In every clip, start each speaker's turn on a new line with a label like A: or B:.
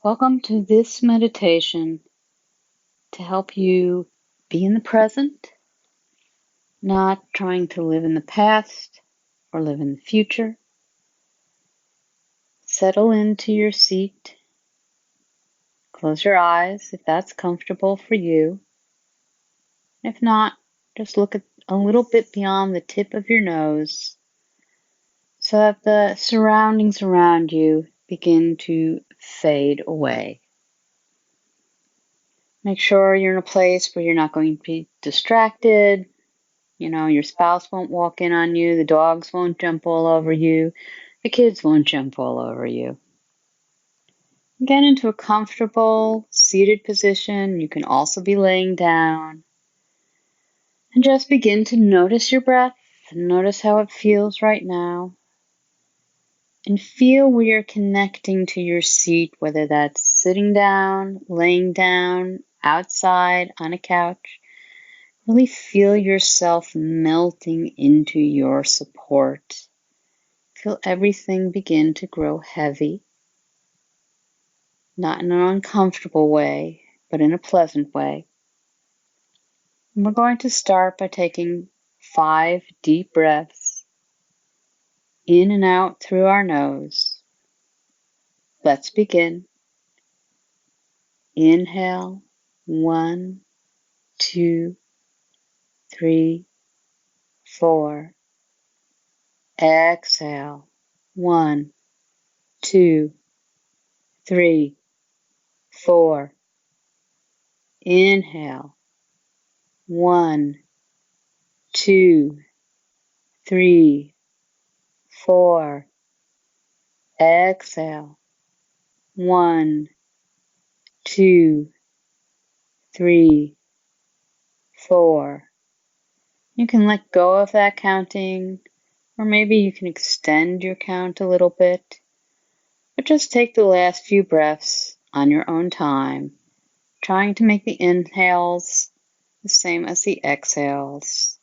A: Welcome to this meditation to help you be in the present, not trying to live in the past or live in the future. Settle into your seat. Close your eyes if that's comfortable for you. If not, just look at a little bit beyond the tip of your nose so that the surroundings around you begin to fade away. Make sure you're in a place where you're not going to be distracted. Your spouse won't walk in on you, the dogs won't jump all over you, the kids won't jump all over you. Get into a comfortable seated position. You can also be laying down. And just begin to notice your breath. Notice how it feels right now. And feel where you're connecting to your seat, whether that's sitting down, laying down, outside, on a couch. Really feel yourself melting into your support. Feel everything begin to grow heavy, not in an uncomfortable way, but in a pleasant way. And we're going to start by taking 5 deep breaths in and out through our nose. Let's begin. Inhale, 1, 2, 3, 4. Exhale, 1, 2, 3, 4. Inhale, 1, 2, 3, 4. Exhale, 1, 2, 3, 4. You can let go of that counting, or maybe you can extend your count a little bit, but just take the last few breaths on your own time, trying to make the inhales the same as the exhales,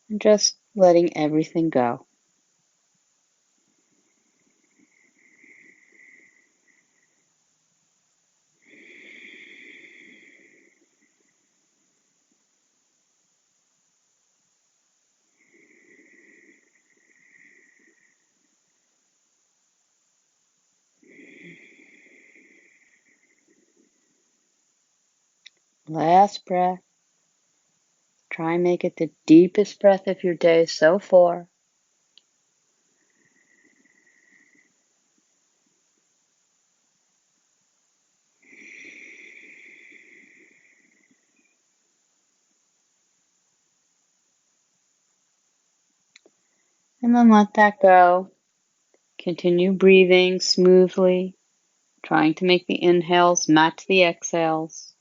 A: and just letting everything go. Last breath. Try and make it the deepest breath of your day so far. And then let that go. Continue breathing smoothly, trying to make the inhales match the exhales.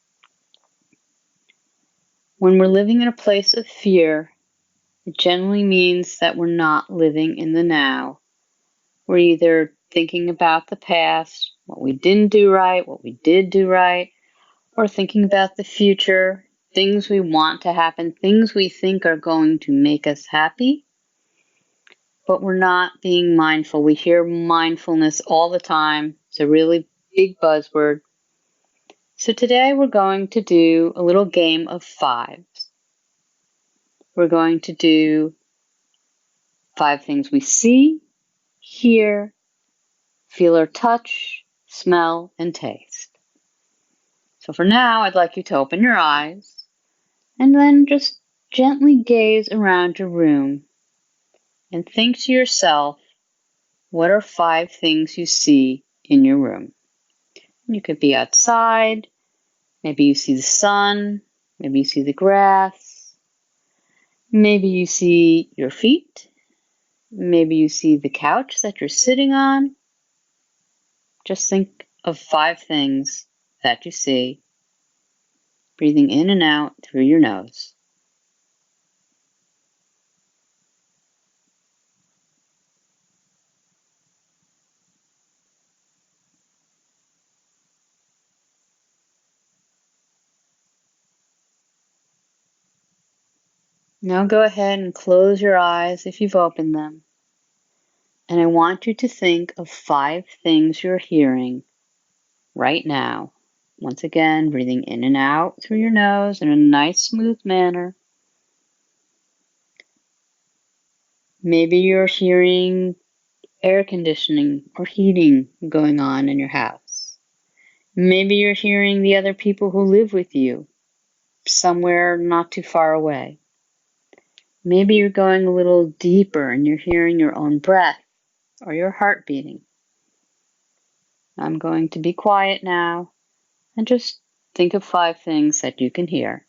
A: When we're living in a place of fear, it generally means that we're not living in the now. We're either thinking about the past, what we didn't do right, what we did do right, or thinking about the future, things we want to happen, things we think are going to make us happy. But we're not being mindful. We hear mindfulness all the time. It's a really big buzzword. So today we're going to do a little game of 5s. We're going to do 5 things we see, hear, feel or touch, smell, and taste. So for now, I'd like you to open your eyes and then just gently gaze around your room and think to yourself, what are 5 things you see in your room? You could be outside, maybe you see the sun, maybe you see the grass, maybe you see your feet, maybe you see the couch that you're sitting on. Just think of 5 things that you see, breathing in and out through your nose. Now go ahead and close your eyes if you've opened them. And I want you to think of 5 things you're hearing right now. Once again, breathing in and out through your nose in a nice, smooth manner. Maybe you're hearing air conditioning or heating going on in your house. Maybe you're hearing the other people who live with you somewhere not too far away. Maybe you're going a little deeper and you're hearing your own breath or your heart beating. I'm going to be quiet now and just think of 5 things that you can hear.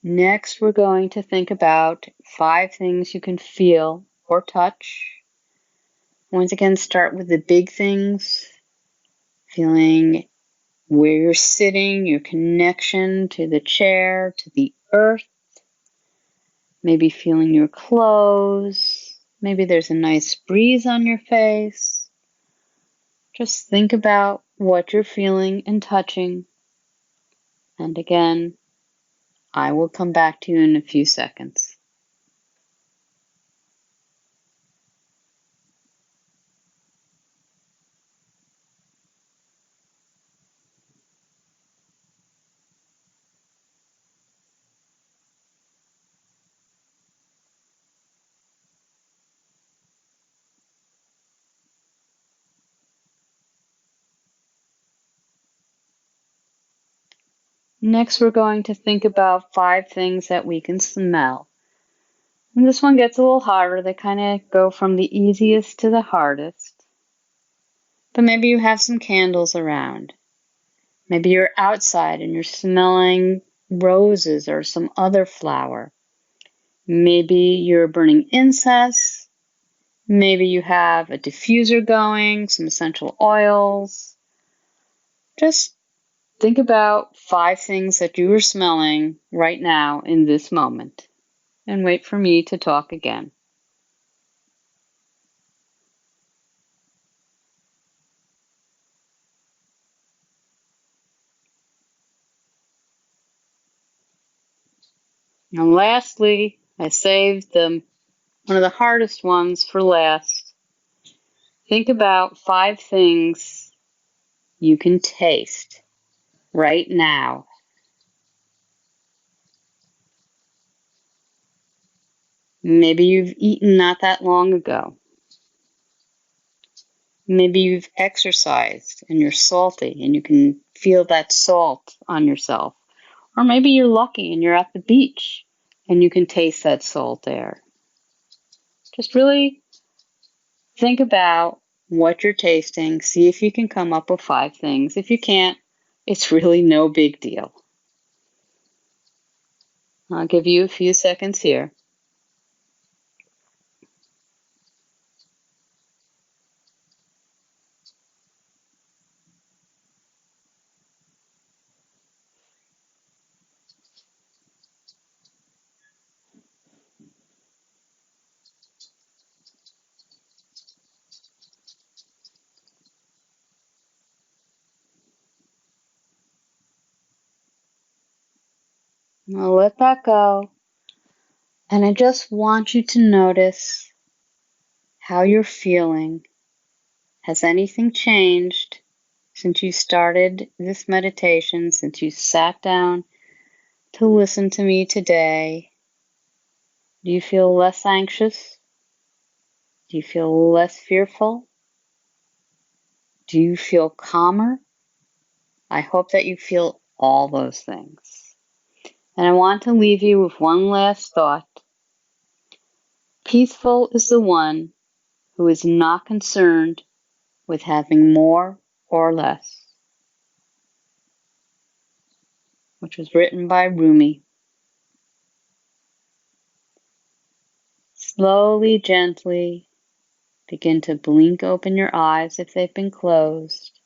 A: Next, we're going to think about 5 things you can feel or touch. Once again, start with the big things, feeling where you're sitting, your connection to the chair, to the earth, maybe feeling your clothes, maybe there's a nice breeze on your face. Just think about what you're feeling and touching. And again, I will come back to you in a few seconds. Next, we're going to think about 5 things that we can smell. And this one gets a little harder. They kind of go from the easiest to the hardest. But maybe you have some candles around. Maybe you're outside and you're smelling roses or some other flower. Maybe you're burning incense. Maybe you have a diffuser going, some essential oils. Just think about 5 things that you are smelling right now in this moment. And wait for me to talk again. And lastly, I saved one of the hardest ones for last. Think about 5 things you can taste right now. Maybe you've eaten not that long ago. Maybe you've exercised and you're salty and you can feel that salt on yourself. Or maybe you're lucky and you're at the beach and you can taste that salt air. Just really think about what you're tasting. See if you can come up with 5 things. If you can't, it's really no big deal. I'll give you a few seconds here. Now let that go. And I just want you to notice how you're feeling. Has anything changed since you started this meditation, since you sat down to listen to me today? Do you feel less anxious? Do you feel less fearful? Do you feel calmer? I hope that you feel all those things. And I want to leave you with one last thought. Peaceful is the one who is not concerned with having more or less, which was written by Rumi. Slowly, gently, begin to blink open your eyes if they've been closed.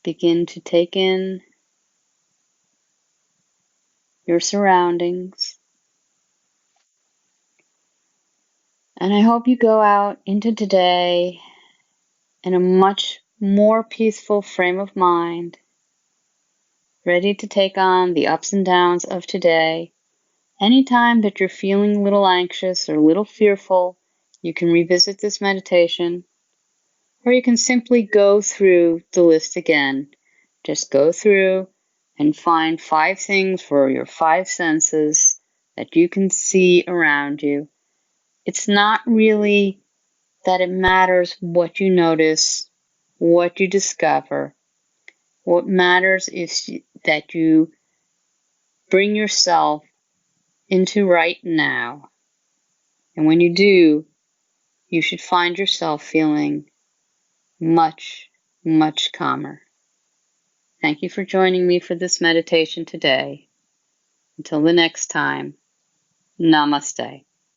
A: Begin to take in your surroundings. And I hope you go out into today in a much more peaceful frame of mind, ready to take on the ups and downs of today. Anytime that you're feeling a little anxious or a little fearful, you can revisit this meditation, or you can simply go through the list again. Just go through and find 5 things for your 5 senses that you can see around you. It's not really that it matters what you notice, what you discover. What matters is that you bring yourself into right now. And when you do, you should find yourself feeling much, much calmer. Thank you for joining me for this meditation today. Until the next time, namaste.